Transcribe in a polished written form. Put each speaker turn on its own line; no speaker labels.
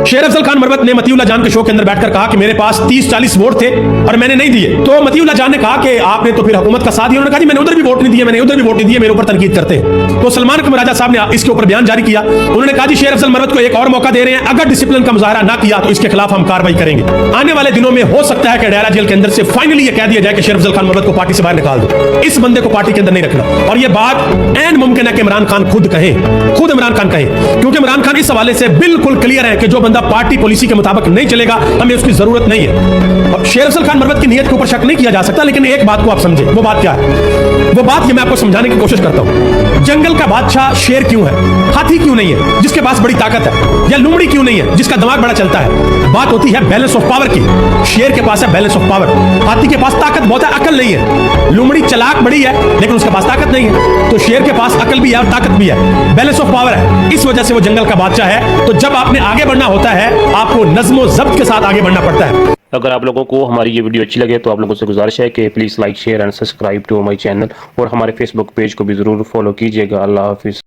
शेर अफजल खान मरवत ने मतीउल्लाह जान के शो के अंदर बैठकर कहा कि मेरे पास 30-40 वोट थे और मैंने नहीं दिए। तो मतीउल्लाह जान ने कहा कि आपने तो फिर हुकूमत का साथ दिया। उन्होंने कहा जी मैंने उधर भी वोट नहीं दिए, मैंने उधर भी वोट नहीं दिए, मेरे ऊपर तनकीद करते हैं। तो सलमान कमर राजा साहब ने इसके ऊपर बयान जारी किया। उन्होंने कहा जी शेर अफजल मरवत को एक और मौका दे रहे हैं, अगर डिसिप्लिन का मुजाहरा ना किया तो इसके खिलाफ हम कार्रवाई करेंगे। आने वाले दिनों में हो सकता है कि डैरा जेल के अंदर से फाइनली ये कह दिया जाए कि शेर अफजल खान मरवत को पार्टी से बाहर निकाल दो, इस बंदे को पार्टी के अंदर नहीं रखना। और ये बात ऐन मुमकिन है कि इमरान खान खुद कहे, खुद इमरान खान कहे, क्योंकि इमरान खान इस हवाले से बिल्कुल क्लियर है कि जो बंदा पार्टी पॉलिसी के मुताबिक नहीं चलेगा हमें उसकी जरूरत नहीं है। अब शेर अफजल खान मरवत की नीयत के ऊपर शक नहीं किया जा सकता, लेकिन एक बात को आप समझे। वो बात क्या है? वो बात ये मैं आपको समझाने की कोशिश करता हूं। जंगल का बादशाह शेर क्यों है, हाथी क्यों नहीं है जिसके पास बड़ी ताकत है, या लोमड़ी क्यों नहीं है जिसका दिमाग बड़ा चलता है? बात होती है बैलेंस ऑफ पावर की। शेर के पास है बैलेंस ऑफ पावर, हाथी के पास ताकत बहुत है, अकल नहीं है। लोमड़ी चालाक बड़ी है लेकिन उसके पास ताकत नहीं है। तो शेर के पास अकल भी है और ताकत भी है, बैलेंस ऑफ पावर है, इस वजह से वो जंगल का बादशाह है। तो जब आपने आगे बढ़ना होता है आपको नज़्म ज़ब्त के साथ आगे बढ़ना पड़ता है।
अगर आप लोगों को हमारी ये वीडियो अच्छी लगे तो आप लोगों से गुजारिश है कि please like share and subscribe to my channel, और हमारे फेसबुक पेज को भी ज़रूर फॉलो कीजिएगा। अल्लाह हाफिज़।